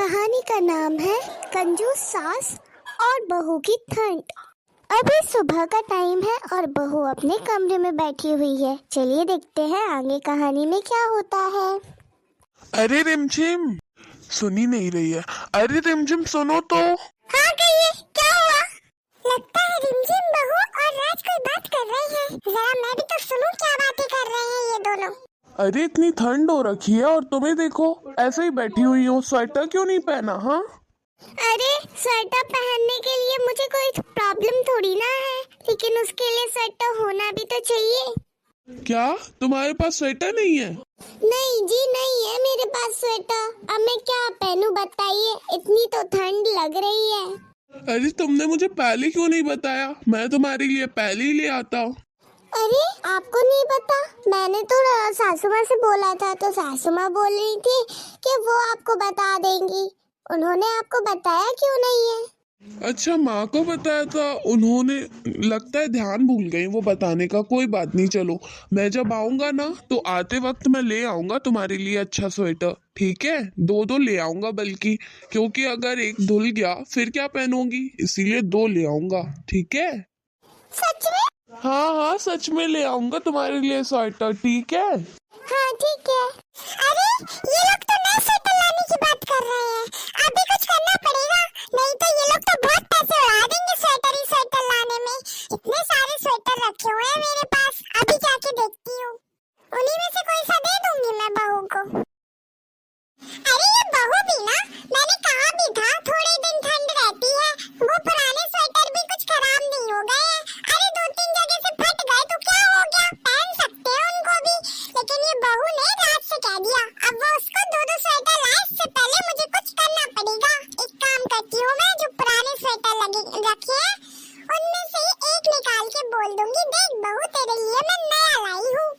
कहानी का नाम है कंजूस सास और बहू की ठंड। अभी सुबह का टाइम है और बहू अपने कमरे में बैठी हुई है। चलिए देखते हैं आगे कहानी में क्या होता है। अरे रिमझिम, सुनी नहीं रही है। अरे रिमझिम सुनो तो। हाँ कहिए, क्या हुआ? लगता है रिमझिम बहू और राज कोई बात कर रहे हैं। जरा मैं भी तो सुनूं क्या बातें कर रहे हैं ये दोनों। अरे इतनी ठंड हो रखी है और तुम्हें देखो ऐसे ही बैठी हुई हो, स्वेटर क्यों नहीं पहना? हाँ अरे स्वेटर पहनने के लिए मुझे कोई प्रॉब्लम थोड़ी ना है, लेकिन उसके लिए स्वेटर होना भी तो चाहिए। क्या तुम्हारे पास स्वेटर नहीं है? नहीं जी, नहीं है मेरे पास स्वेटर। अब मैं क्या पहनूं बताइए, इतनी तो ठंड लग रही है। अरे तुमने मुझे पहले क्यों नहीं बताया? मैं तुम्हारे लिए पहले ही ले आता। अरे आपको नहीं पता? मैंने तो सासू माँ से बोला था, तो सासू माँ बोल रही थी कि वो आपको बता देंगी। उन्होंने आपको बताया क्यों नहीं है? अच्छा, माँ को बताया था उन्होंने, लगता है ध्यान भूल गई वो बताने का। कोई बात नहीं, चलो मैं जब आऊंगा ना तो आते वक्त मैं ले आऊंगा तुम्हारे लिए अच्छा स्वेटर, ठीक है? दो दो ले आऊंगा बल्कि, क्योंकि अगर एक धुल गया फिर क्या पहनूंगी, इसीलिए दो ले आऊंगा, ठीक है? सच में? हाँ हाँ, सच में ले आऊंगा तुम्हारे लिए स्वेटर, ठीक है? हाँ ठीक है। अरे ये लोग तो नए स्वेटर लाने की बात कर रहे हैं। अभी कुछ करना पड़ेगा, नहीं तो ये लोग तो बहुत पैसे उड़ा देंगे स्वेटर ही स्वेटर लाने में। इतने सारे स्वेटर रखे हुए हैं मेरे पास, अभी जाके देखती हूँ। उन्हीं में से कोई सा दे दूंगी मैं बहू को। अरे ये बहू भी ना, मैंने कहा भी था थोड़े दिन ठंड रहती है, वो पुराने स्वेटर भी कुछ खराब नहीं हो गए हैं। अरे दो तीन जगह से फट गए तो क्या हो गया, पहन सकते हैं उनको भी। लेकिन ये बहू ने रात से कह दिया, अब वो उसको दो दो स्वेटर लाए, इससे पहले मुझे कुछ करना पड़ेगा। एक काम करती हूँ मैं, जो पुराने स्वेटर लगे रखे हैं उनमें से एक निकाल के बोल दूंगी, देख बहू तेरे लिए मैं नया लाई हूँ।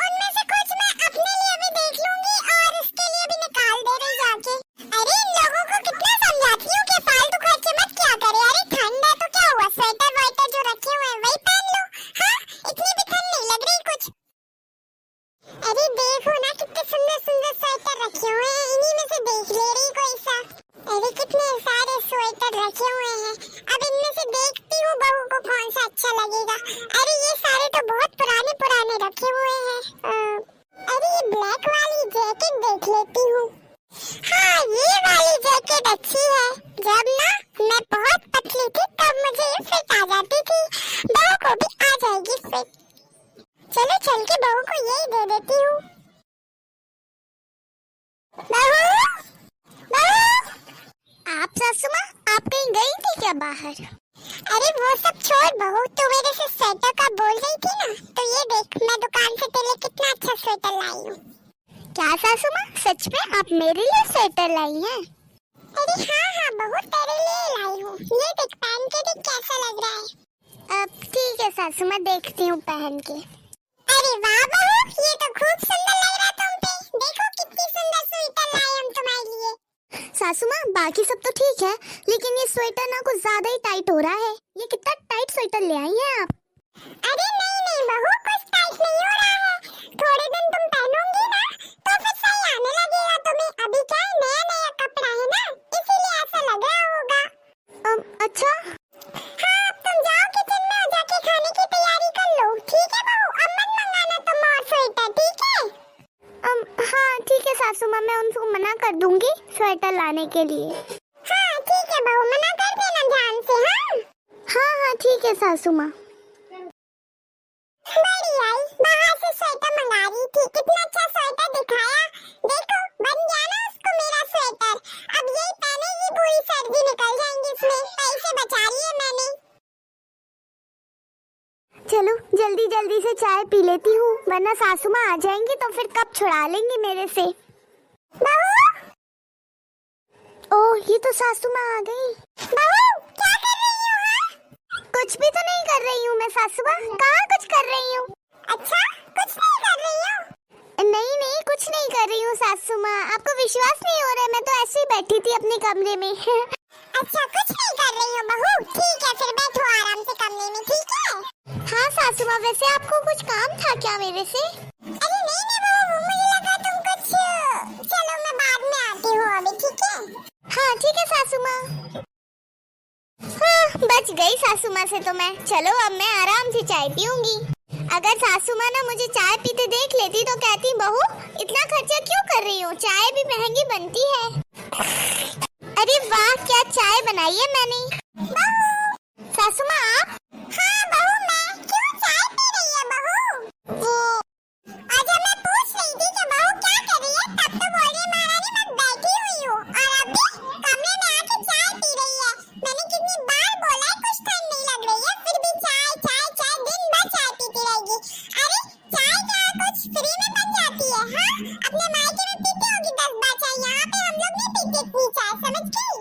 उनमें से कुछ मैं अपने लिए भी देख लूंगी और उसके लिए भी निकाल दे रही जाके। अरे इन लोगों को कितना समझाती हूँ कि फालतू खर्चे मत किया करे। अरे ठंड है तो क्या हुआ, स्वेटर वाइटर जो रखे हुए हैं वही पहन लो। हाँ, इतनी भी ठंड नहीं लग रही कुछ। अरे देखो ना कितने सुंदर सुंदर स्वेटर रखे हुए हैं, इन्हीं में से देख ले रही कोई सा। अरे कितने सारे स्वेटर रखे हुए हैं, अब इनमें से देखती हूँ बहू को कौन सा अच्छा लगेगा। अरे ये सारे तो बहुत पुराने पुराने रखे हुए हैं। अरे ये ब्लैक वाली जैकेट देख लेती हूँ। हाँ ये वाली जैकेट अच्छी है, जब ना मैं बहुत पतली थी तब मुझे ये फिट आ जाती थी, बहू को भी आ जाएगी फिट। चलो चल के बहू को यही दे देती हूँ। बहू, बहू, आप सासू माँ, आप कहीं गई थी क्या बाहर? अरे वो सब छोड़ बहू, तू मेरे से स्वेटर का बोल रही थी ना, तो ये देख मैं दुकान से तेरे लिए कितना अच्छा स्वेटर लाई हूँ। क्या सासू माँ, सच में आप मेरे लिए स्वेटर लाई हैं? अरे हाँ हाँ बहू, तेरे लिए लाई हूँ, ये देख पहन के देख कैसा लग रहा है। अब ठीक है सासू माँ, देखती हूँ पहन के। अरे वाह बहू, ये तो खूब सुंदर लग रहा तुम पे, देखो कितनी सुंदर स्वेटर लाए हम तुम्हारे लिए। सासू माँ बाकी सब तो ठीक है, लेकिन ये स्वेटर ना कुछ ज्यादा ही टाइट हो रहा है। ये कितना टाइट स्वेटर ले आई हैं आप? अरे नहीं नहीं बहू, कुछ टाइट नहीं हो रहा है, थोड़े दिन तुम पहनोगी ना तो फिर सही आने लगेगा तुम्हें। अभी क्या है, नया नया कपड़ा है ना, इसीलिए ऐसा लग रहा होगा। अच्छा हाँ, अब तुम जाओ किचन में और जाके खाने की तैयारी कर लो, ठीक है बहू? अब मत मंगाना तुम और स्वेटर, ठीक है? हाँ ठीक है सासू माँ, मैं उनको मना कर दूंगी स्वेटर लाने के लिए। हाँ ठीक है बहू, मना कर देना ध्यान से। हाँ हाँ हाँ ठीक है सासू माँ। बड़ी आई बाहर से स्वेटर मंगा रही थी, कितना अच्छा स्वेटर दिखाया, देखो बन गया ना उसको मेरा स्वेटर। अब यही पहनेगी, पूरी सर्दी निकल जाएंगी इसमें, पैसे बचा लिए मैंने। चलो जल्दी जल्दी से चाय पी लेती हूँ, वरना सासू माँ आ जाएंगी तो फिर कब छुड़ा लेंगी मेरे से। बहू, ओह ये तो सासू माँ आ गई। बहू क्या कर रही हो? हाँ? कुछ भी तो नहीं कर रही हूँ मैं सासू माँ, कहाँ कुछ कर रही हूँ? अच्छा कुछ नहीं कर रही हो? नहीं नहीं कुछ नहीं कर रही हूँ सासू माँ, आपको विश्वास नहीं हो रहा है, मैं तो ऐसे ही बैठी थी अपने कमरे में। अच्छा कुछ नहीं कर रही हो बहू, ठीक है फिर बैठो आराम से कमरे में, ठीक है? हाँ सासू माँ, वैसे आपको कुछ काम था क्या मेरे से? अरे नहीं नहीं बहू, मुझे लगा तुम कुछ, चलो मैं बाद में आती हूँ अभी, ठीक है? हाँ ठीक है सासू माँ। हाँ, बच गई सासू माँ से तो मैं। चलो अब मैं आराम से चाय पीऊंगी। अगर सासू माँ ना मुझे चाय पीते देख लेती तो कहती, बहू इतना खर्चा क्यों कर रही हो, चाय भी महंगी बनती है। अरे वाह, क्या चाय बनाई है मैंने। सासू माँ आप? हाँ बहू, मैं क्यों चाय पी रही है बहू? वो आज मैं पूछ रही थी कि बहू क्या कर रही है, तब तो बोल रही है महारानी मैं बैठी हुई हूँ, और अभी कमरे में आके चाय पी रही है। मैंने कितनी बार बोला है कुछ ठंड नहीं लग रही है, फिर भी चाय चाय चाय दिन भर चाय पीती रहेगी। अरे चाय क्या कुछ फ्री में बन जाती है? हाँ, अपने मायके में पीती होगी 10 बार चाय, यहाँ पे हम लोग नहीं पीते इतनी चाय, समझ गई?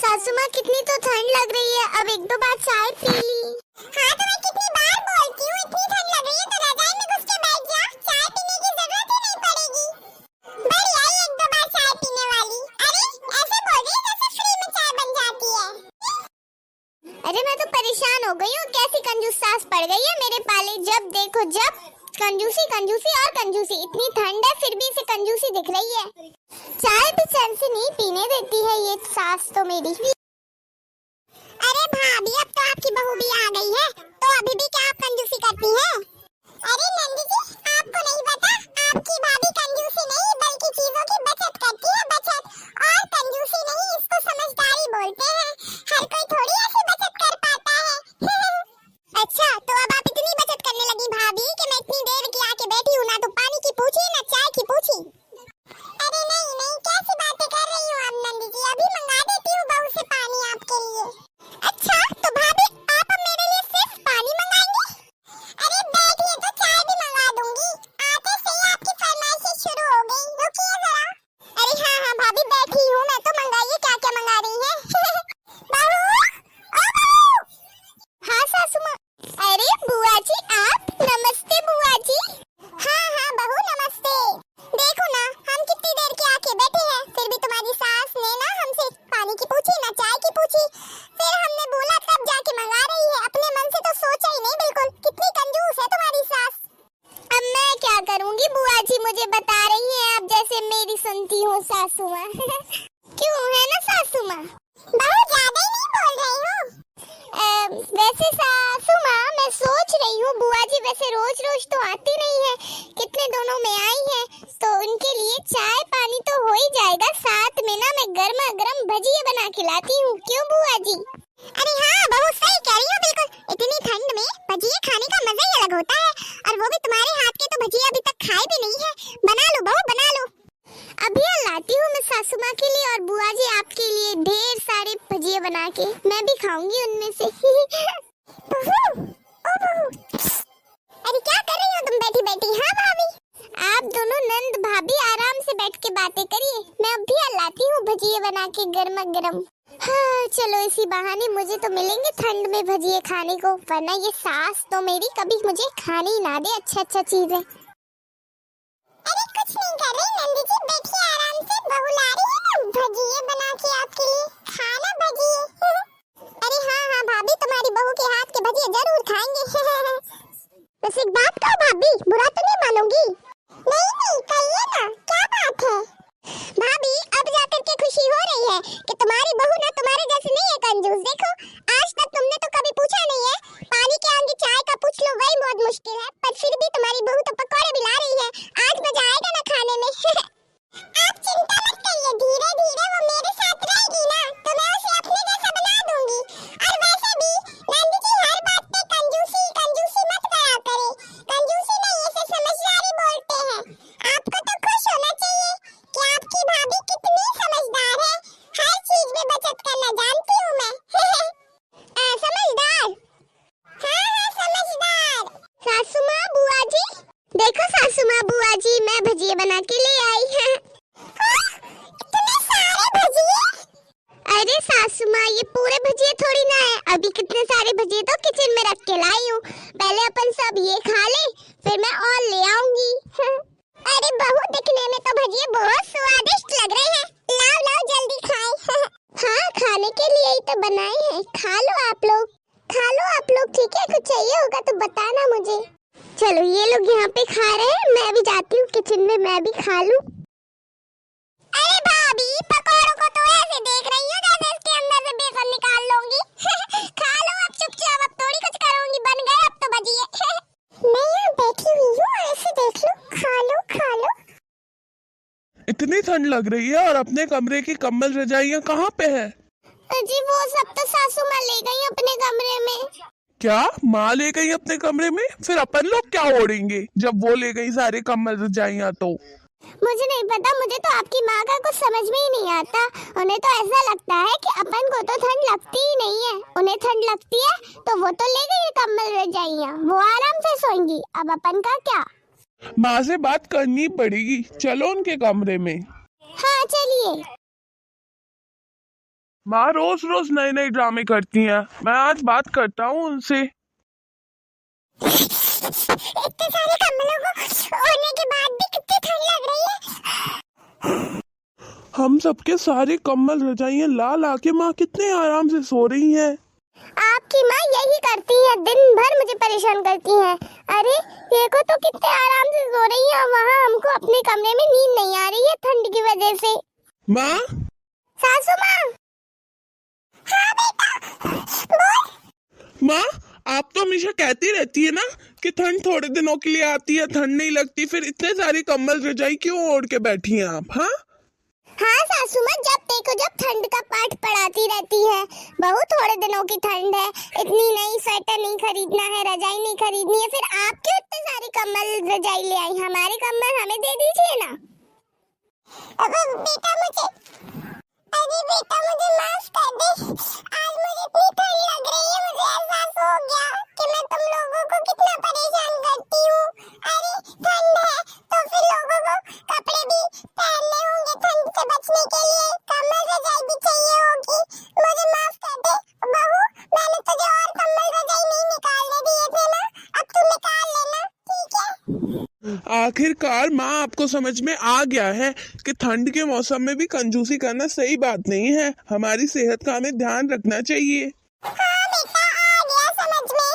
सासू माँ कितनी तो ठंड लग रही है, अब 1-2 बार चाय पी ली। हाँ तो मैं कितनी बार बोलती हूँ, इतनी ठंड लग रही है तो रजाई में घुस के बैठ जा, चाय पीने की जरूरत ही नहीं पड़ेगी। बढ़िया ही 1-2 बार चाय पीने वाली। अरे ऐसे बोल रही है जैसे फ्री में चाय बन जाती है। अरे मैं तो परेशान हो गई हूँ, कैसी कंजूस सास पड़ गई है मेरे पाले। जब देखो जब कंजूसी कंजूसी और कंजूसी। इतनी ठंड है फिर भी इसे कंजूसी दिख रही है। चाय भी चैन से नहीं पीने देती है ये सास तो मेरी। अरे भाभी अब तो आपकी बहू भी आ गई है, तो अभी भी क्या आप कंजूसी करती हैं? अरे नंदी जी आपको नहीं पता, आपकी भाभी कंजूसी नहीं बल्कि चीजों की बचत करती है, बचत। और कंजूसी नहीं, इसको समझदारी बोलते हैं। हर कोई थोड़ी ऐसी बचत कर पाता है। अच्छा तो अब आप इतनी बचत करने लगी भाभी कि मैं इतनी देर की आके बैठी हूँ, ना तो पानी की पूछी ना चाय की पूछी। अरे नहीं नहीं, कैसी बातें कर रही हो आप नंदी जी, अभी मंगा देती हूँ बहू से पानी आपके लिए। अच्छा तो भाभी आप अब मेरे लिए सिर्फ पानी मंगाएंगी? अरे बैठिए तो चाय भी मंगा दूंगी, आते से ही आपकी फरमाइशें शुरू हो गई, रुकिए जरा। अरे हाँ हाँ भाभी बैठी हूँ मैं, तो मंगाइए क्या क्या मंगा रही है। बहू ओ बहू। हाँ सासू माँ। अरे बुआ जी आप, नमस्ते बुआ जी। हाँ हाँ बहू नमस्ते। देखो ना हम कितनी देर के आके बैठे हैं, फिर भी तुम्हारी सास ने ना हमसे पानी की पूछी ना चाय की पूछी। फिर हमने बोला तब जाके मंगा रही है, अपने मन से तो सोचा ही नहीं बिल्कुल। कितनी कंजूस है तुम्हारी सास। अब मैं क्या करूँगी बुआ जी, मुझे बता रही हैं आप जैसे मेरी सुनती हूँ सासू माँ। क्यों है ना सासू माँ? बहुत ज्यादा ही नहीं बोल रही हो। वैसे सासू माँ मैं सोच रही हूँ बुआ जी वैसे रोज रोज तो आती नहीं है, कितने दोनों में आई है, तो उनके लिए चाय पानी तो हो ही जाएगा, साथ में ना मैं गर्मा गर्म भजिए बना खिलाती हूँ। क्यों बुआ जी? अरे हाँ बहू सही कह रही हो बिल्कुल, इतनी ठंड में भजिए खाने का मजा ही अलग होता है, और वो भी तुम्हारे हाथ के, तो भजिए अभी तक खाए भी नहीं है। बना लो बहू बना लो। अभी लाती हूँ मैं सासू माँ के लिए और बुआ जी आपके लिए ढेर सारे भजिए बना के, मैं भी खाऊंगी उनमें से। अरे क्या कर रही हो तुम बैठी बैठी? हाँ भाभी। आप दोनों नंद भाभी आराम से बैठ के बातें करिए, मैं अभी लाती हूँ भजिए बना के गर्मा गर्म। हाँ चलो इसी बहाने मुझे तो मिलेंगे ठंड में भजिए खाने को, वरना ये सास तो मेरी कभी मुझे खाने ही ना दे अच्छा चीजें। अरे कुछ नहीं कर रही नंदी जी, बैठिए आराम से, बहू ला रही है ना भजिए बना के आपके लिए, खाना भजिए। अरे हाँ हाँ भाभी तुम्हारी बहू के हाथ के भजिए जरूर खाएंगे। बस एक बात कहो भाभी, बुरा तो नहीं मानोगी? नहीं नहीं कहिए ना, क्या बात है? भाभी अब जाकर के खुशी हो रही है कि तुम्हारी बहू ना तुम्हारे जैसे नहीं है कंजूस। देखो आज तक तुमने तो कभी पूछा नहीं है, पानी के आगे चाय का पूछ लो वही बहुत मुश्किल है, पर फिर भी तुम्हारी बहू तो पकौड़े भी ला रही है, आज मजा आएगा ना खाने में। आप चिंता मत करिए, धीरे धीरे वो मेरे साथ रहेगी ना तो मैं उसे अपने जैसा बना दूंगी। और वैसे भी नंदी जी हर बात पे कंजूसी कंजूसी मत करा करे, कंजूसी नहीं इसे समझदारी बोलते हैं। आपको तो खुश होना चाहिए कि आपकी भाभी कितनी समझदार है, हर चीज में बचत करना जानती हूँ मैं। समझदार? हाँ हाँ समझदार। सासू माँ बुआ जी देखो, सासू माँ बुआ जी मैं भजिए बना के ले आई है। इतने सारे भजिए? अरे सासू माँ ये पूरे भजिए थोड़ी ना है, अभी कितने सारे भजिए तो किचन में रख के लाई हूँ, पहले अपन सब ये खा ले फिर मैं और ले आऊंगी। अरे बहू दिखने में तो भजिए बहुत स्वादिष्ट लग रहे हैं, लाओ लाओ जल्दी खाएं। हाँ खाने के लिए ही तो बनाए हैं, खा लो आप लोग, खा लो आप लोग, ठीक है? कुछ चाहिए होगा तो बताना मुझे। चलो ये लोग यहाँ पे खा रहे हैं, मैं भी जाती हूँ किचन में, मैं भी खा लूं। अरे भाभी पकौड़ों को तो ऐसे देख ठंड लग रही है और अपने कमरे की कंबल रजाइयाँ कहाँ पे है? जी वो सब तो सासू माँ ले गई अपने कमरे में। क्या माँ ले गई अपने कमरे में? फिर अपन लोग क्या ओढ़ेंगे जब वो ले गई सारे कंबल रजाइयाँ? तो मुझे नहीं पता, मुझे तो आपकी माँ का कुछ समझ में ही नहीं आता। उन्हें तो ऐसा लगता है कि अपन को तो ठंड लगती ही नहीं है। उन्हें ठंड लगती है तो वो तो ले गई कंबल रजाइयाँ, वो आराम से सोएंगी। अब अपन का क्या? माँ से बात करनी पड़ेगी, चलो उनके कमरे में। हाँ चलिए। माँ रोज रोज नए नए ड्रामे करती हैं, मैं आज बात करता हूँ उनसे। इतने सारे कंबलों को ओढ़ने के बाद भी कितनी ठंड लग रही है। हम सबके सारे कंबल रजाइयाँ ला ला के माँ कितने आराम से सो रही हैं। आपकी माँ यही करती है, दिन भर मुझे परेशान करती है। अरे देखो तो कितने आराम से सो रही है, वहाँ हमको अपने कमरे में नींद नहीं आ रही है ठंड की वजह से। माँ, सासू माँ। हाँ बेटा बोल। माँ आप तो हमेशा कहती रहती है ना कि ठंड थोड़े दिनों के लिए आती है, ठंड नहीं लगती, फिर इतने सारे कंबल रजाई क्यों ओढ़ के बैठी हैं आप? हाँ सासू माँ, जब देखो जब ठंड का पाठ पढ़ाती रहती है। बहू थोड़े दिनों की ठंड है, इतनी नई स्वेटर नहीं खरीदना है, रजाई नहीं खरीदनी है, फिर आप क्यों इतने सारे कंबल रजाई ले आई? हमारे कंबल हमें दे दीजिए ना। बेटा मुझे माफ कर दे। आज मुझे इतनी ठंड लग रही है, मुझे एहसास हो गया कि मैं तुम लोगों को कितना परेशान करती हूँ। अरे ठंड है तो फिर लोगों को कपड़े भी पहनने होंगे ठंड से बचने के लिए, कंबल रजाई भी चाहिए होगी। मुझे माफ कर दे बहू, मैंने तुझे और कंबल रजाई नहीं निकालने दिए थे ना, अब तू निकाल लेना, ठीक है? आखिरकार माँ आपको समझ में आ गया है कि ठंड के मौसम में भी कंजूसी करना सही बात नहीं है। हमारी सेहत का हमें ध्यान रखना चाहिए। हाँ बेटा आ गया समझ में,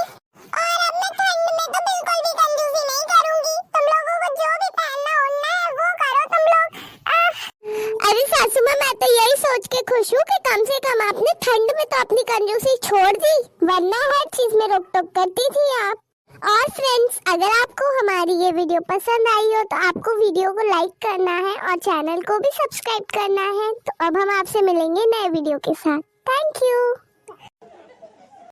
और अब मैं ठंड में तो बिल्कुल भी कंजूसी नहीं करूंगी। तुम लोगों को जो भी पहनना ओढ़ना है वो करो तुम लोग। अरे सासू माँ, मैं तो यही सोच के खुश हूँ कि कम से कम आपने ठंड में तो अपनी कंजूसी छोड़ दी, वरना हर चीज में रोक टोक करती थी आप। और फ्रेंड्स, अगर आपको हमारी ये वीडियो पसंद आई हो तो आपको वीडियो को लाइक करना है और चैनल को भी सब्सक्राइब करना है। तो अब हम आपसे मिलेंगे नए वीडियो के साथ। Thank you.